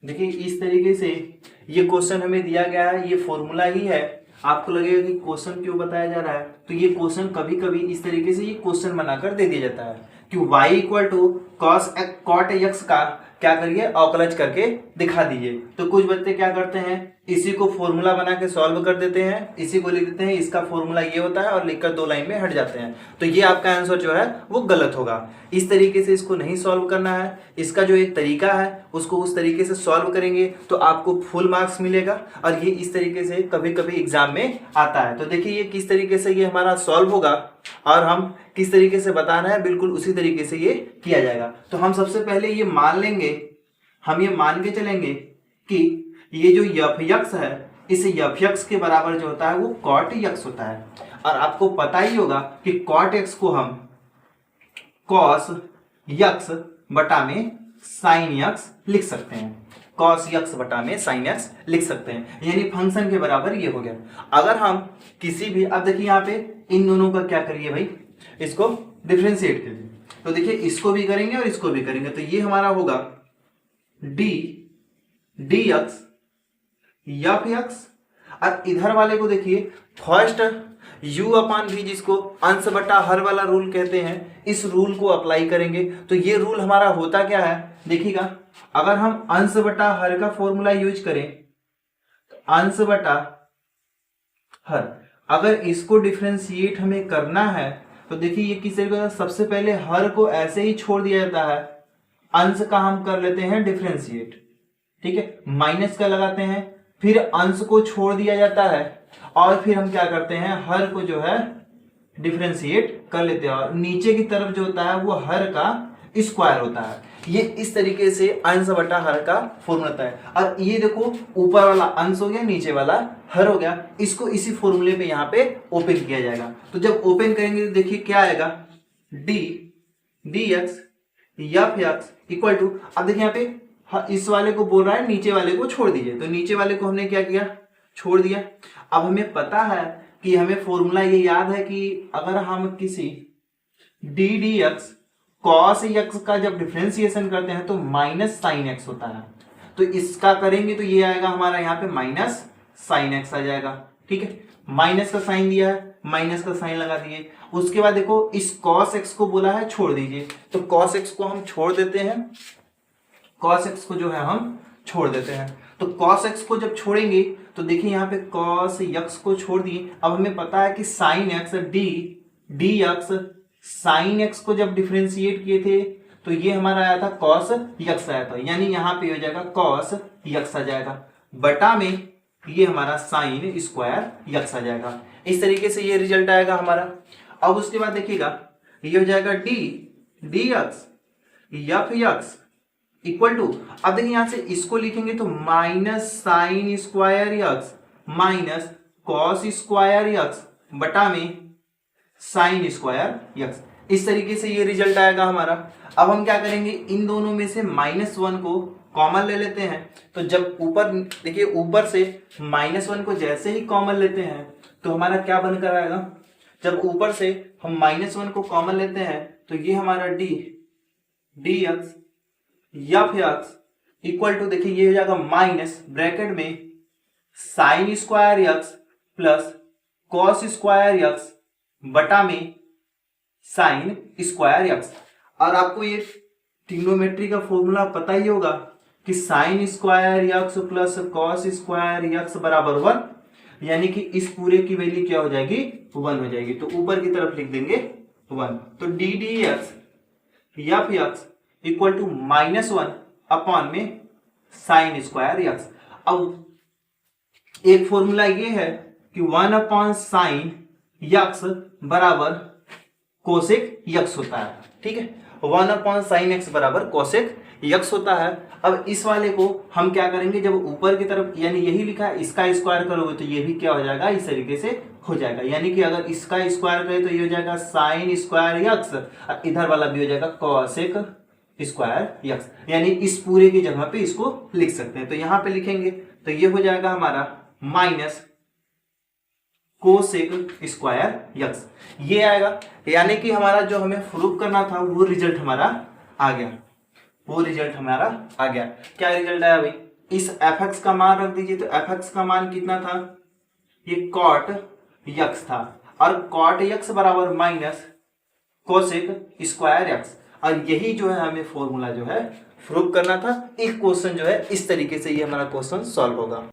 देखिए इस तरीके से ये क्वेश्चन हमें दिया गया है, ये फॉर्मूला ही है। आपको लगेगा कि क्वेश्चन क्यों बताया जा रहा है, तो ये क्वेश्चन कभी कभी इस तरीके से ये क्वेश्चन बनाकर दे दिया जाता है कि y equal to cot x का क्या करिए अवकलज करके दिखा दीजिए। तो कुछ बच्चे क्या करते हैं, इसी को फॉर्मूला बना के सॉल्व कर देते हैं, इसी को लिख देते हैं इसका फॉर्मूला ये होता है और लिखकर 2 लाइन में हट जाते हैं। तो ये आपका आंसर जो है वो गलत होगा। इस तरीके से इसको नहीं सॉल्व करना है, इसका जो एक तरीका है उसको उस तरीके से सॉल्व करेंगे तो आपको फुल मार्क्स मिलेगा। और ये इस तरीके से कभी कभी एग्जाम में आता है। तो देखिए ये किस तरीके से ये हमारा सॉल्व होगा और हम किस तरीके से बताना है बिल्कुल उसी तरीके से ये किया जाएगा। तो हम सबसे पहले ये मान लेंगे, हम ये मान के चलेंगे कि ये जो यफ यक्स है इस यफ यक्स के बराबर जो होता है वो कॉट यक्स होता है। और आपको पता ही होगा कि कॉट एक्स को हम कॉस यक्स बटा में साइन यक्स लिख सकते हैं, कॉस यक्स बटा में साइन यक्स लिख सकते हैं, यानी फंक्शन के बराबर ये हो गया। अगर हम किसी भी, अब देखिए यहाँ पे इन दोनों का क्या करिए भाई, इसको डिफरेंशिएट करिए। तो देखिए इसको भी करेंगे और इसको भी करेंगे, तो ये हमारा होगा D d x f x. और इधर वाले को देखिए फर्स्ट u अपान भी, जिसको अंश बटा हर वाला रूल कहते हैं, इस रूल को अप्लाई करेंगे। तो ये रूल हमारा होता क्या है देखिएगा, अगर हम अंश बटा हर का फॉर्मूला यूज करें तो अंश बटा हर, अगर इसको डिफरेंशिएट हमें करना है तो देखिए ये किस तरीके से, सबसे पहले हर को ऐसे ही छोड़ दिया जाता है, अंश का हम कर लेते हैं डिफरेंशिएट, ठीक है, माइनस का लगाते हैं, फिर अंश को छोड़ दिया जाता है और फिर हम क्या करते हैं हर को जो है डिफरेंशिएट कर लेते हैं और नीचे की तरफ जो होता है वो हर का स्क्वायर होता है। ये इस तरीके से अंश बटा हर का फॉर्मूला होता है। और ये देखो ऊपर वाला अंश हो गया, नीचे वाला हर हो गया, इसको इसी फॉर्मूले पे यहाँ पे ओपन किया जाएगा। तो जब ओपन करेंगे तो देखिए क्या आएगा, d d x f x equal to, अब देखिए यहाँ पे इस वाले को बोल रहा है नीचे वाले को छोड़ दीजिए, तो नीचे वाले को हमने क्या किया, छोड़ दिया। अब हमें पता है कि हमें फॉर्मूला ये याद है कि अगर हम किसी D d x cos x का जब डिफरेंशिएशन करते हैं तो माइनस साइन एक्स होता है, तो इसका करेंगे तो ये आएगा हमारा यहाँ पे माइनस साइन एक्स आ जाएगा, ठीक है। माइनस का साइन दिया है, माइनस का साइन लगा दिए। उसके बाद देखो इस कॉस एक्स को बोला है छोड़ दीजिए, तो कॉस एक्स को हम छोड़ देते हैं, कॉस एक्स को जो है हम छोड़ देते हैं। तो कॉस एक्स को जब छोड़ेंगे तो देखिए यहाँ पे कॉस एक्स को छोड़ दिए। अब हमें पता है कि sine x D d x, sine x को जब डिफरेंशिएट किए थे तो ये हमारा आया था कॉस एक्स आया था, यानी यहाँ पे हो जाएगा कॉस एक्स आ जाएगा, बटा में ये हमारा साइन स्क्वायर एक्स आ जाएगा। इस तरीके से ये रिजल्ट आएगा हमारा। अब उसके बाद देखिएगा ये हो जाएगा d d x f x equal to, अब देखिए यहां से इसको लिखेंगे तो minus sine square x minus cos square x बटा में साइन स्क्वायर एक्स। इस तरीके से ये रिजल्ट आएगा हमारा। अब हम क्या करेंगे, इन दोनों में से -1 को कॉमन ले लेते हैं। तो जब ऊपर देखिए ऊपर से -1 को जैसे ही कॉमन लेते हैं तो हमारा क्या बनकर आएगा, जब ऊपर से हम -1 को कॉमन लेते हैं तो ये हमारा d d x f x equal to, देखिए ये हो जाएगा माइनस ब्रैकेट में sine square x plus cos square x बटा में साइन स्क्वायर एक्स। और आपको ये ट्रिग्नोमेट्री का फॉर्मूला पता ही होगा कि sign square x plus cos square x बराबर 1, यानी कि इस पूरे की वैल्यू क्या हो जाएगी, 1 हो जाएगी। तो ऊपर की तरफ लिख देंगे 1। तो d d x f x equal to -1 upon में साइन स्क्वायर एक्स। अब एक फॉर्मूला ये है कि 1 अपॉन साइन एक्स बराबर कोसेक एक्स होता है, ठीक है। 1 अपॉन साइन एक्स बराबर कोसेक एक्स होता है। अब इस वाले को हम क्या करेंगे, जब ऊपर की तरफ यानी यही लिखा है इसका स्क्वायर करोगे तो ये भी क्या हो जाएगा, इस तरीके से हो जाएगा। यानी कि अगर इसका स्क्वायर करें तो ये हो जाएगा साइन स्क्वायर एक्स और इधर वाला भी हो जाएगा कोसेक स्क्वायर एक्स, यानी इस पूरे की जगह पे इसको लिख सकते हैं। तो यहां पे लिखेंगे तो ये हो जाएगा हमारा माइनस कोसेक स्क्वायर एक्स, ये आएगा। यानी कि हमारा जो हमें प्रूफ करना था वो रिजल्ट हमारा आ गया, वो रिजल्ट हमारा आ गया। क्या रिजल्ट आया भाई, इस एफ एक्स का मान रख दीजिए, तो एफ एक्स का मान कितना था, ये कॉट यक्स था, और कॉट यक्स बराबर माइनस कोसेक स्क्वायर एक्स। और यही जो है हमें फॉर्मूला जो है प्रूव करना था। एक क्वेश्चन जो है इस तरीके से ये हमारा क्वेश्चन सॉल्व होगा।